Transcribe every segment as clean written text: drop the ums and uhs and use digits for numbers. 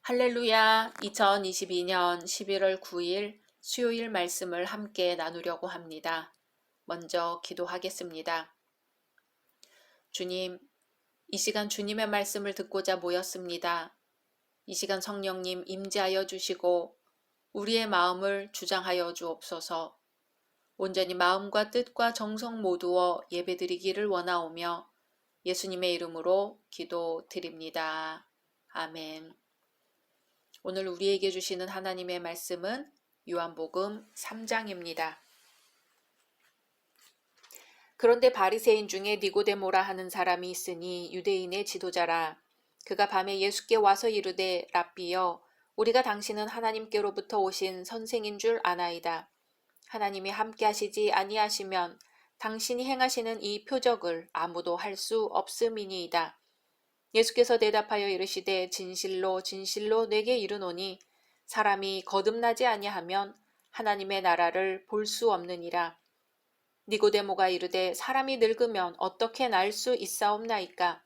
할렐루야, 2022년 11월 9일 수요일 말씀을 함께 나누려고 합니다. 먼저 기도하겠습니다. 주님, 이 시간 주님의 말씀을 듣고자 모였습니다. 이 시간 성령님 임재하여 주시고 우리의 마음을 주장하여 주옵소서. 온전히 마음과 뜻과 정성 모두어 예배드리기를 원하오며 예수님의 이름으로 기도드립니다. 아멘. 오늘 우리에게 주시는 하나님의 말씀은 요한복음 3장입니다. 그런데 바리새인 중에 니고데모라 하는 사람이 있으니 유대인의 지도자라. 그가 밤에 예수께 와서 이르되 랍비여, 우리가 당신은 하나님께로부터 오신 선생인 줄 아나이다. 하나님이 함께 하시지 아니하시면 당신이 행하시는 이 표적을 아무도 할 수 없음이니이다. 예수께서 대답하여 이르시되 진실로 진실로 내게 이르노니 사람이 거듭나지 아니하면 하나님의 나라를 볼 수 없느니라. 니고데모가 이르되 사람이 늙으면 어떻게 날 수 있사옵나이까?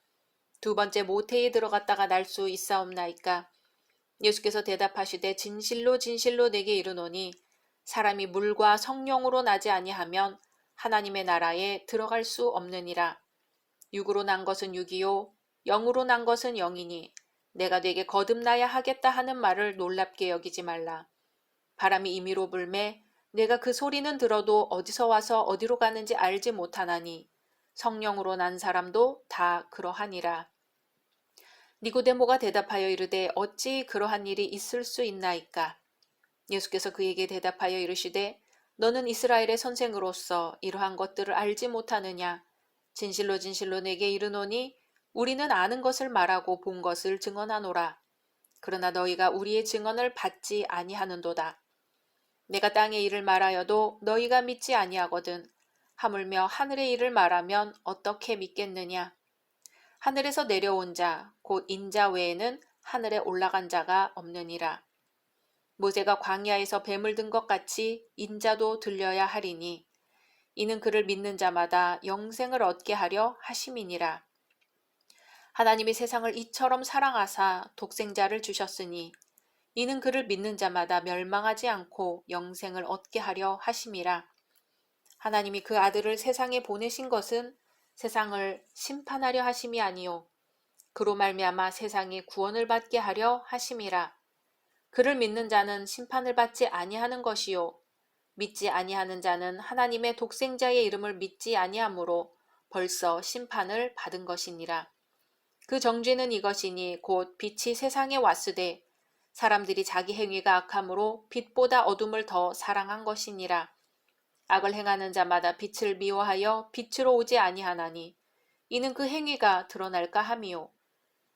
두 번째 모태에 들어갔다가 날 수 있사옵나이까? 예수께서 대답하시되 진실로 진실로 내게 이르노니 사람이 물과 성령으로 나지 아니하면 하나님의 나라에 들어갈 수 없느니라. 육으로 난 것은 육이요 영으로 난 것은 영이니 내가 네게 거듭나야 하겠다 하는 말을 놀랍게 여기지 말라. 바람이 임의로 불매 내가 그 소리는 들어도 어디서 와서 어디로 가는지 알지 못하나니 성령으로 난 사람도 다 그러하니라. 니고데모가 대답하여 이르되 어찌 그러한 일이 있을 수 있나이까? 예수께서 그에게 대답하여 이르시되 너는 이스라엘의 선생으로서 이러한 것들을 알지 못하느냐? 진실로 진실로 내게 이르노니 우리는 아는 것을 말하고 본 것을 증언하노라. 그러나 너희가 우리의 증언을 받지 아니하는도다. 내가 땅의 일을 말하여도 너희가 믿지 아니하거든. 하물며 하늘의 일을 말하면 어떻게 믿겠느냐? 하늘에서 내려온 자, 곧 인자 외에는 하늘에 올라간 자가 없느니라. 모세가 광야에서 뱀을 든 것 같이 인자도 들려야 하리니 이는 그를 믿는 자마다 영생을 얻게 하려 하심이니라. 하나님이 세상을 이처럼 사랑하사 독생자를 주셨으니 이는 그를 믿는 자마다 멸망하지 않고 영생을 얻게 하려 하심이라. 하나님이 그 아들을 세상에 보내신 것은 세상을 심판하려 하심이 아니요 그로 말미암아 세상이 구원을 받게 하려 하심이라. 그를 믿는 자는 심판을 받지 아니하는 것이요 믿지 아니하는 자는 하나님의 독생자의 이름을 믿지 아니하므로 벌써 심판을 받은 것이니라. 그 정죄는 이것이니 곧 빛이 세상에 왔으되 사람들이 자기 행위가 악함으로 빛보다 어둠을 더 사랑한 것이니라. 악을 행하는 자마다 빛을 미워하여 빛으로 오지 아니하나니 이는 그 행위가 드러날까 함이요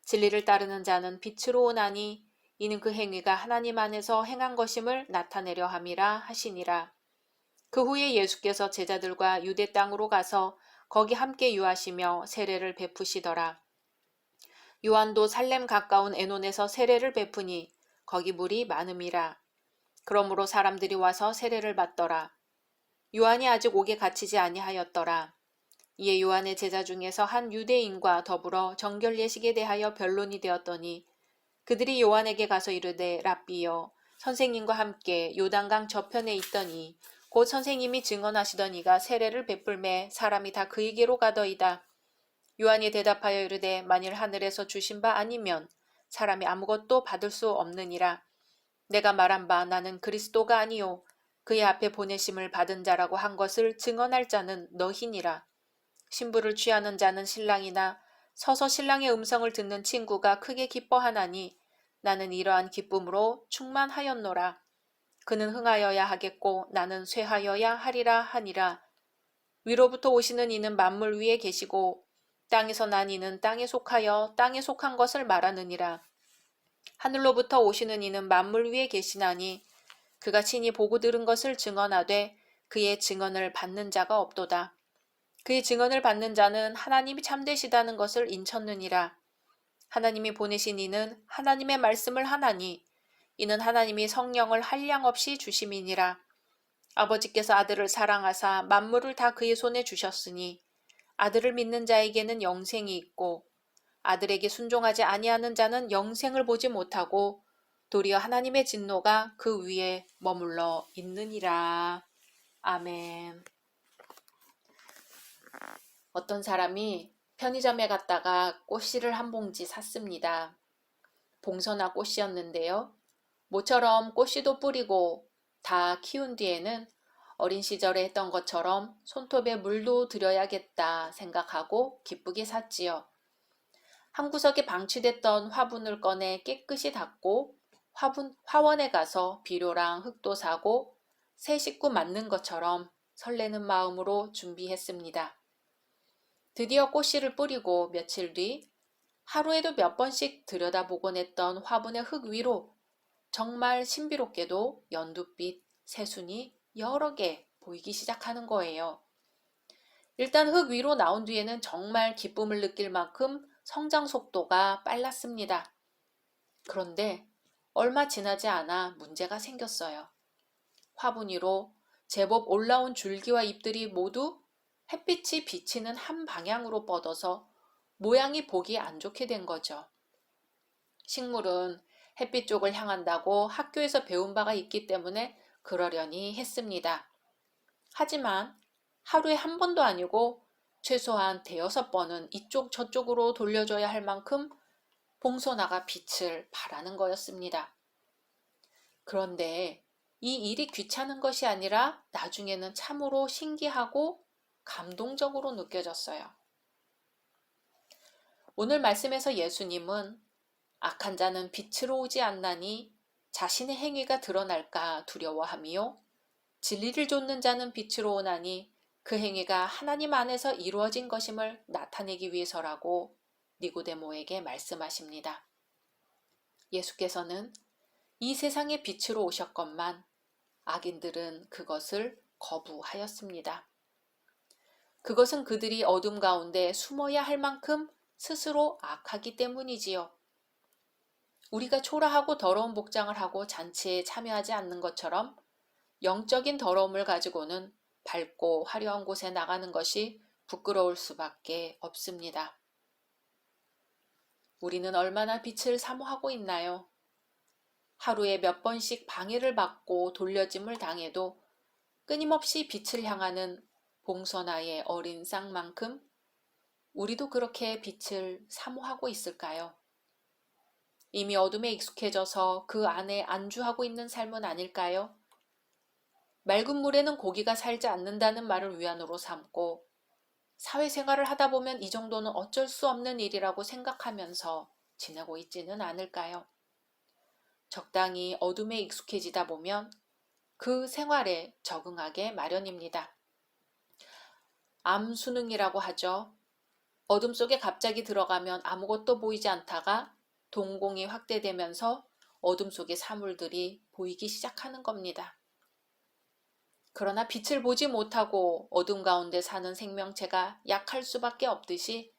진리를 따르는 자는 빛으로 오나니 이는 그 행위가 하나님 안에서 행한 것임을 나타내려 함이라 하시니라. 그 후에 예수께서 제자들과 유대 땅으로 가서 거기 함께 유하시며 세례를 베푸시더라. 요한도 살렘 가까운 에논에서 세례를 베푸니 거기 물이 많음이라. 그러므로 사람들이 와서 세례를 받더라. 요한이 아직 옥에 갇히지 아니하였더라. 이에 요한의 제자 중에서 한 유대인과 더불어 정결 예식에 대하여 변론이 되었더니 그들이 요한에게 가서 이르되 랍비여 선생님과 함께 요단강 저편에 있더니 곧 선생님이 증언하시던 이가 세례를 베풀매 사람이 다 그에게로 가더이다. 요한이 대답하여 이르되 만일 하늘에서 주신 바 아니면 사람이 아무것도 받을 수 없느니라. 내가 말한 바 나는 그리스도가 아니요 그의 앞에 보내심을 받은 자라고 한 것을 증언할 자는 너희니라. 신부를 취하는 자는 신랑이나 서서 신랑의 음성을 듣는 친구가 크게 기뻐하나니 나는 이러한 기쁨으로 충만하였노라. 그는 흥하여야 하겠고 나는 쇠하여야 하리라 하니라. 위로부터 오시는 이는 만물 위에 계시고 땅에서 난 이는 땅에 속하여 땅에 속한 것을 말하느니라. 하늘로부터 오시는 이는 만물 위에 계시나니 그가 친히 보고 들은 것을 증언하되 그의 증언을 받는 자가 없도다. 그의 증언을 받는 자는 하나님이 참되시다는 것을 인쳤느니라. 하나님이 보내신 이는 하나님의 말씀을 하나니 이는 하나님이 성령을 한량없이 주심이니라. 아버지께서 아들을 사랑하사 만물을 다 그의 손에 주셨으니 아들을 믿는 자에게는 영생이 있고 아들에게 순종하지 아니하는 자는 영생을 보지 못하고 도리어 하나님의 진노가 그 위에 머물러 있느니라. 아멘. 어떤 사람이 편의점에 갔다가 꽃씨를 한 봉지 샀습니다. 봉선화 꽃이었는데요. 모처럼 꽃씨도 뿌리고 다 키운 뒤에는 어린 시절에 했던 것처럼 손톱에 물도 들여야겠다 생각하고 기쁘게 샀지요. 한 구석에 방치됐던 화분을 꺼내 깨끗이 닦고 화원에 가서 비료랑 흙도 사고 새 식구 맞는 것처럼 설레는 마음으로 준비했습니다. 드디어 꽃씨를 뿌리고 며칠 뒤 하루에도 몇 번씩 들여다보곤 했던 화분의 흙 위로 정말 신비롭게도 연두빛 새순이 여러 개 보이기 시작하는 거예요. 일단 흙 위로 나온 뒤에는 정말 기쁨을 느낄 만큼 성장 속도가 빨랐습니다. 그런데 얼마 지나지 않아 문제가 생겼어요. 화분 위로 제법 올라온 줄기와 잎들이 모두 햇빛이 비치는 한 방향으로 뻗어서 모양이 보기 안 좋게 된 거죠. 식물은 햇빛 쪽을 향한다고 학교에서 배운 바가 있기 때문에 그러려니 했습니다. 하지만 하루에 한 번도 아니고 최소한 대여섯 번은 이쪽 저쪽으로 돌려줘야 할 만큼 봉선화가 빛을 발하는 거였습니다. 그런데 이 일이 귀찮은 것이 아니라 나중에는 참으로 신기하고 감동적으로 느껴졌어요. 오늘 말씀에서 예수님은 악한 자는 빛으로 오지 않나니 자신의 행위가 드러날까 두려워하며 진리를 좇는 자는 빛으로 오나니 그 행위가 하나님 안에서 이루어진 것임을 나타내기 위해서라고 니고데모에게 말씀하십니다. 예수께서는 이 세상의 빛으로 오셨건만 악인들은 그것을 거부하였습니다. 그것은 그들이 어둠 가운데 숨어야 할 만큼 스스로 악하기 때문이지요. 우리가 초라하고 더러운 복장을 하고 잔치에 참여하지 않는 것처럼 영적인 더러움을 가지고는 밝고 화려한 곳에 나가는 것이 부끄러울 수밖에 없습니다. 우리는 얼마나 빛을 사모하고 있나요? 하루에 몇 번씩 방해를 받고 돌려짐을 당해도 끊임없이 빛을 향하는 봉선화의 어린 쌍만큼 우리도 그렇게 빛을 사모하고 있을까요? 이미 어둠에 익숙해져서 그 안에 안주하고 있는 삶은 아닐까요? 맑은 물에는 고기가 살지 않는다는 말을 위안으로 삼고 사회생활을 하다 보면 이 정도는 어쩔 수 없는 일이라고 생각하면서 지내고 있지는 않을까요? 적당히 어둠에 익숙해지다 보면 그 생활에 적응하게 마련입니다. 암순응이라고 하죠. 어둠 속에 갑자기 들어가면 아무것도 보이지 않다가 동공이 확대되면서 어둠 속의 사물들이 보이기 시작하는 겁니다. 그러나 빛을 보지 못하고 어둠 가운데 사는 생명체가 약할 수밖에 없듯이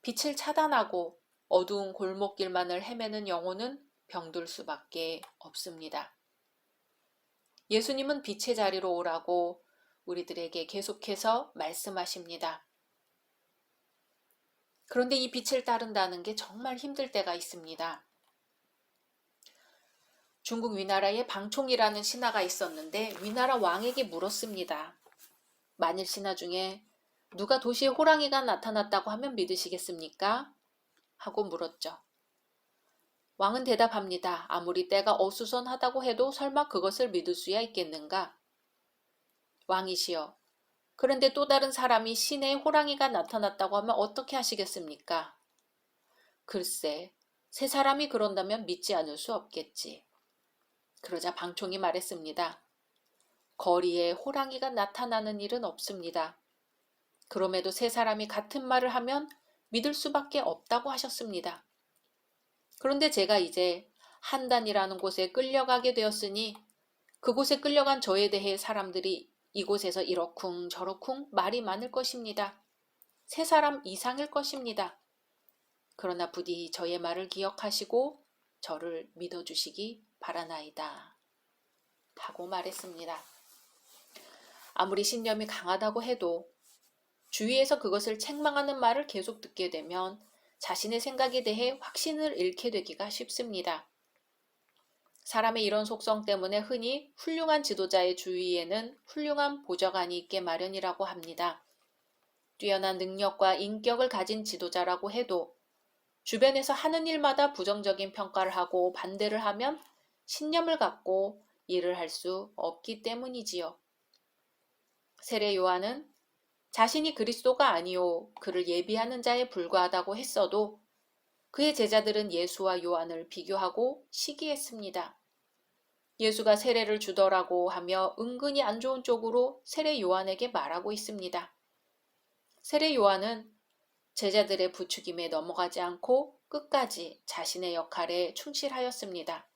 빛을 차단하고 어두운 골목길만을 헤매는 영혼은 병들 수밖에 없습니다. 예수님은 빛의 자리로 오라고 우리들에게 계속해서 말씀하십니다. 그런데 이 빛을 따른다는 게 정말 힘들 때가 있습니다. 중국 위나라에 방총이라는 신하가 있었는데 위나라 왕에게 물었습니다. 만일 신하 중에 누가 도시에 호랑이가 나타났다고 하면 믿으시겠습니까? 하고 물었죠. 왕은 대답합니다. 아무리 때가 어수선하다고 해도 설마 그것을 믿을 수야 있겠는가? 왕이시여, 그런데 또 다른 사람이 시내에 호랑이가 나타났다고 하면 어떻게 하시겠습니까? 글쎄, 세 사람이 그런다면 믿지 않을 수 없겠지. 그러자 방총이 말했습니다. 거리에 호랑이가 나타나는 일은 없습니다. 그럼에도 세 사람이 같은 말을 하면 믿을 수밖에 없다고 하셨습니다. 그런데 제가 이제 한단이라는 곳에 끌려가게 되었으니 그곳에 끌려간 저에 대해 사람들이 이곳에서 이러쿵 저러쿵 말이 많을 것입니다. 세 사람 이상일 것입니다. 그러나 부디 저의 말을 기억하시고 저를 믿어주시기 바라나이다. 하고 말했습니다. 아무리 신념이 강하다고 해도 주위에서 그것을 책망하는 말을 계속 듣게 되면 자신의 생각에 대해 확신을 잃게 되기가 쉽습니다. 사람의 이런 속성 때문에 흔히 훌륭한 지도자의 주위에는 훌륭한 보좌관이 있게 마련이라고 합니다. 뛰어난 능력과 인격을 가진 지도자라고 해도 주변에서 하는 일마다 부정적인 평가를 하고 반대를 하면 신념을 갖고 일을 할 수 없기 때문이지요. 세례 요한은 자신이 그리스도가 아니요 그를 예비하는 자에 불과하다고 했어도 그의 제자들은 예수와 요한을 비교하고 시기했습니다. 예수가 세례를 주더라고 하며 은근히 안 좋은 쪽으로 세례 요한에게 말하고 있습니다. 세례 요한은 제자들의 부추김에 넘어가지 않고 끝까지 자신의 역할에 충실하였습니다.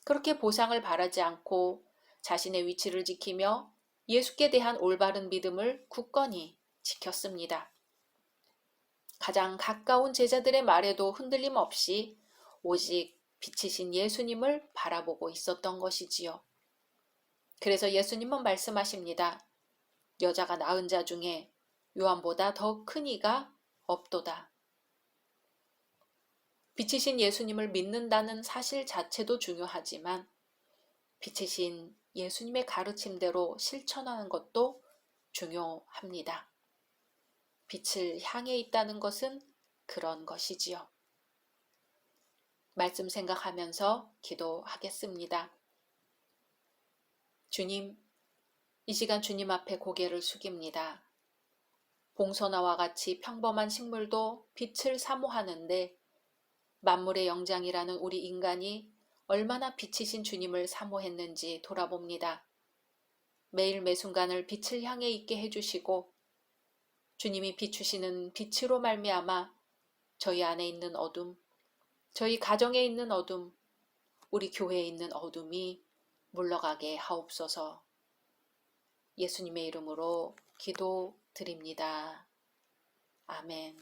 그렇게 보상을 바라지 않고 자신의 위치를 지키며 예수께 대한 올바른 믿음을 굳건히 지켰습니다. 가장 가까운 제자들의 말에도 흔들림 없이 오직 빛이신 예수님을 바라보고 있었던 것이지요. 그래서 예수님은 말씀하십니다. 여자가 낳은 자 중에 요한보다 더 큰 이가 없도다. 빛이신 예수님을 믿는다는 사실 자체도 중요하지만 빛이신 예수님의 가르침대로 실천하는 것도 중요합니다. 빛을 향해 있다는 것은 그런 것이지요. 말씀 생각하면서 기도하겠습니다. 주님, 이 시간 주님 앞에 고개를 숙입니다. 봉선화와 같이 평범한 식물도 빛을 사모하는데 만물의 영장이라는 우리 인간이 얼마나 빛이신 주님을 사모했는지 돌아봅니다. 매일 매순간을 빛을 향해 있게 해주시고 주님이 비추시는 빛으로 말미암아 저희 안에 있는 어둠, 저희 가정에 있는 어둠, 우리 교회에 있는 어둠이 물러가게 하옵소서. 예수님의 이름으로 기도드립니다. 아멘.